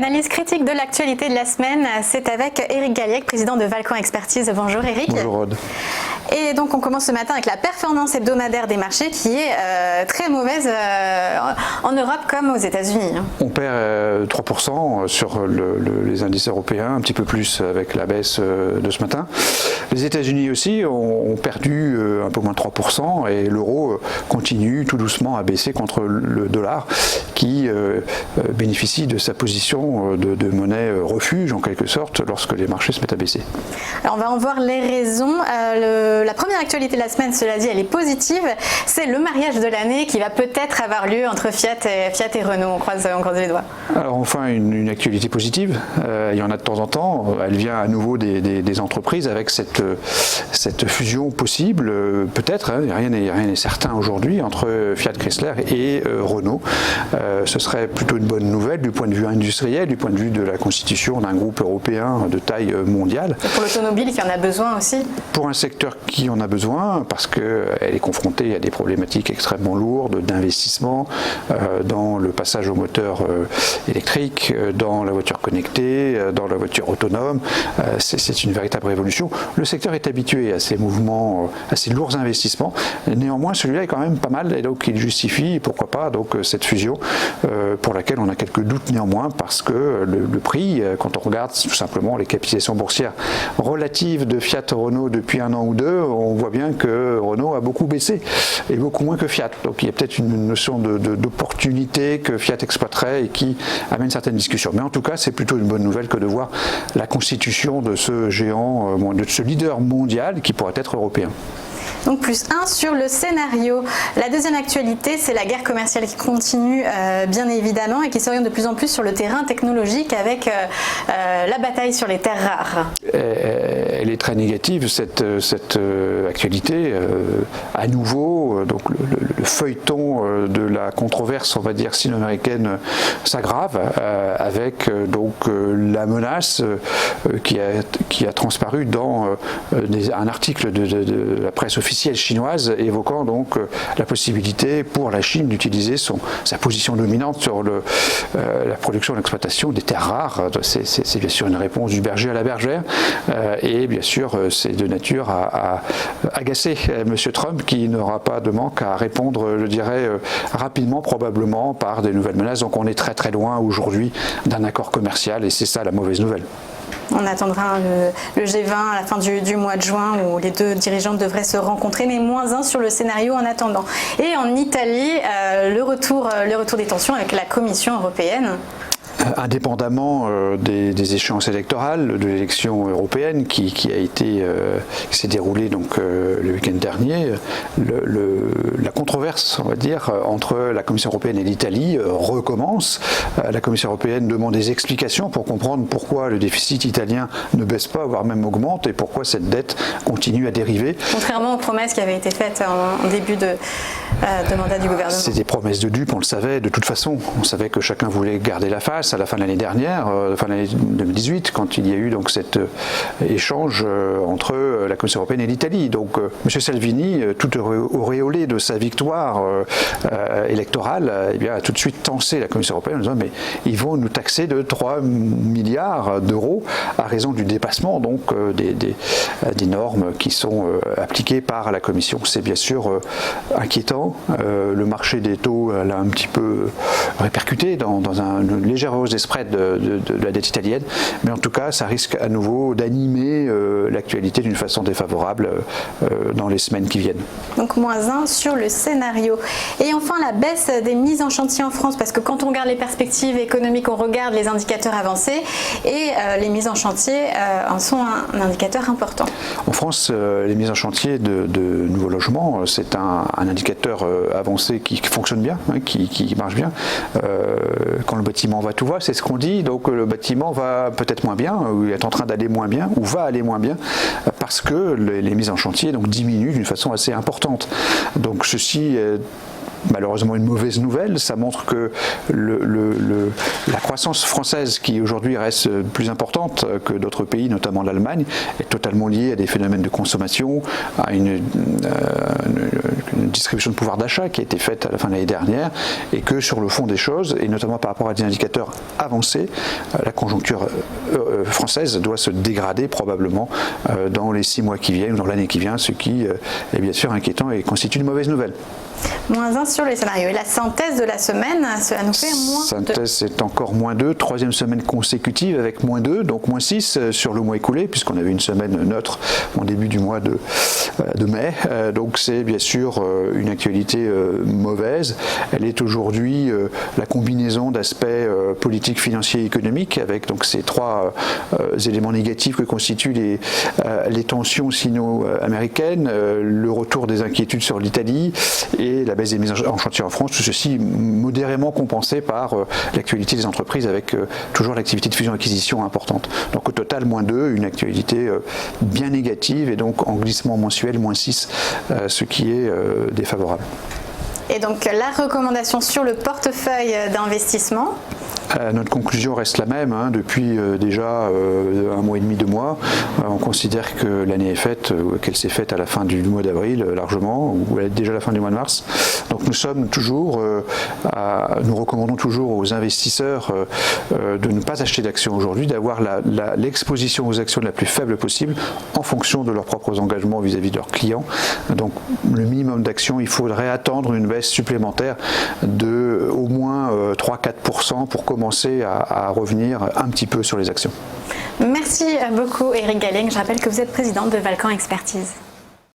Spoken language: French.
L'analyse critique de l'actualité de la semaine, c'est avec Éric Gallec, président de Valcon Expertise. Bonjour Éric. Bonjour Aude. Et donc on commence ce matin avec la performance hebdomadaire des marchés qui est très mauvaise en Europe comme aux États-Unis. On perd 3% sur les indices européens, un petit peu plus avec la baisse de ce matin. Les États-Unis aussi ont perdu un peu moins de 3% et l'euro continue tout doucement à baisser contre le dollar qui bénéficie de sa position de monnaie refuge en quelque sorte lorsque les marchés se mettent à baisser. Alors on va en voir les raisons. La première actualité de la semaine, cela dit, elle est positive. C'est le mariage de l'année qui va peut-être avoir lieu entre Fiat et Renault. On croise les doigts. Alors enfin une actualité positive. Il y en a de temps en temps. Elle vient à nouveau des entreprises avec cette fusion possible. Peut-être, hein, rien n'est certain aujourd'hui entre Fiat Chrysler et Renault. Ce serait plutôt une bonne nouvelle du point de vue industriel, du point de vue de la constitution d'un groupe européen de taille mondiale. Et pour l'automobile qui en a besoin aussi. Pour un secteur qui en a besoin, parce qu'elle est confrontée à des problématiques extrêmement lourdes d'investissement dans le passage au moteur électrique, dans la voiture connectée, dans la voiture autonome. C'est une véritable révolution. Le secteur est habitué à ces mouvements, à ces lourds investissements. Néanmoins, celui-là est quand même pas mal et donc il justifie, pourquoi pas, donc cette fusion pour laquelle on a quelques doutes néanmoins parce que le prix, quand on regarde tout simplement les capitalisations boursières relatives de Fiat Renault depuis un an ou deux, on voit bien que Renault a beaucoup baissé et beaucoup moins que Fiat. Donc il y a peut-être une notion d'opportunité que Fiat exploiterait et qui amène certaines discussions. Mais en tout cas, c'est plutôt une bonne nouvelle que de voir la constitution de ce géant, de ce leader mondial qui pourrait être européen. Donc plus 1 sur le scénario. La deuxième actualité, c'est la guerre commerciale qui continue bien évidemment et qui s'oriente de plus en plus sur le terrain technologique avec la bataille sur les terres rares. Elle est très négative cette actualité. À nouveau, donc le feuilleton de la controverse, on va dire, sino-américaine s'aggrave avec donc la menace qui a transparu dans un article de la presse officielle chinoise évoquant donc la possibilité pour la Chine d'utiliser sa position dominante sur la production et l'exploitation des terres rares. C'est bien sûr une réponse du berger à la bergère et bien sûr c'est de nature à agacer M. Trump qui n'aura pas de manque à répondre, je dirais, rapidement probablement par des nouvelles menaces. Donc on est très très loin aujourd'hui d'un accord commercial et c'est ça la mauvaise nouvelle. On attendra le G20 à la fin du mois de juin où les deux dirigeants devraient se rencontrer, mais moins 1 sur le scénario en attendant. Et en Italie, le retour des tensions avec la Commission européenne. Indépendamment des échéances électorales, de l'élection européenne qui s'est déroulée donc le week-end dernier, la controverse, on va dire, entre la Commission européenne et l'Italie recommence. La Commission européenne demande des explications pour comprendre pourquoi le déficit italien ne baisse pas, voire même augmente, et pourquoi cette dette continue à dériver. Contrairement aux promesses qui avaient été faites en début de mandat du gouvernement. C'est des promesses de dupes, on le savait de toute façon. On savait que chacun voulait garder la face à la fin de l'année dernière, fin de l'année 2018, quand il y a eu donc cet échange entre la Commission européenne et l'Italie. Donc M. Salvini, tout auréolé de sa victoire électorale, eh bien, a tout de suite tensé la Commission européenne en disant mais ils vont nous taxer de 3 milliards d'euros à raison du dépassement donc des normes qui sont appliquées par la Commission. C'est bien sûr inquiétant. Le marché des taux l'a un petit peu répercuté dans une légère hausse des spreads de la dette italienne, mais en tout cas ça risque à nouveau d'animer l'actualité d'une façon défavorable dans les semaines qui viennent. Donc moins 1 sur le scénario. Et enfin la baisse des mises en chantier en France, parce que quand on regarde les perspectives économiques, on regarde les indicateurs avancés et les mises en chantier en sont un indicateur important. En France, les mises en chantier de nouveaux logements, c'est un indicateur avancé qui fonctionne bien, hein, qui marche bien. Quand le bâtiment va, tout va, c'est ce qu'on dit. Donc le bâtiment va peut-être moins bien, ou est en train d'aller moins bien, ou va aller moins bien, parce que les mises en chantier donc diminuent d'une façon assez importante. Donc ceci malheureusement une mauvaise nouvelle. Ça montre que la croissance française, qui aujourd'hui reste plus importante que d'autres pays, notamment l'Allemagne, est totalement liée à des phénomènes de consommation, à une distribution de pouvoir d'achat qui a été faite à la fin de l'année dernière, et que sur le fond des choses, et notamment par rapport à des indicateurs avancés, la conjoncture française doit se dégrader probablement dans les 6 mois qui viennent ou dans l'année qui vient, ce qui est bien sûr inquiétant et constitue une mauvaise nouvelle. -1 sur les scénarios. Et la synthèse de la semaine, cela nous fait -2. Synthèse, c'est encore -2, 3e semaine consécutive avec -2, donc -6 sur le mois écoulé, puisqu'on avait une semaine neutre en début du mois de mai. Donc c'est bien sûr une actualité mauvaise. Elle est aujourd'hui la combinaison d'aspects politiques, financiers et économiques, avec donc ces 3 éléments négatifs que constituent les tensions sino-américaines, le retour des inquiétudes sur l'Italie et la baisse des mises en chantier en France, tout ceci modérément compensé par l'actualité des entreprises avec toujours l'activité de fusion-acquisition importante. Donc au total, -2, une actualité bien négative et donc en glissement mensuel, -6, ce qui est défavorable. Et donc la recommandation sur le portefeuille d'investissement? Notre conclusion reste la même depuis déjà 1 mois et demi, 2 mois. On considère que l'année est faite, qu'elle s'est faite à la fin du mois d'avril largement, ou déjà à la fin du mois de mars. Donc nous sommes toujours, nous recommandons toujours aux investisseurs de ne pas acheter d'actions aujourd'hui, d'avoir l'exposition aux actions la plus faible possible en fonction de leurs propres engagements vis-à-vis de leurs clients. Donc le minimum d'actions, il faudrait attendre une baisse supplémentaire de au moins 3-4% pour commencer à revenir un petit peu sur les actions. Merci beaucoup Éric Galleng. Je rappelle que vous êtes président de Valcan Expertise.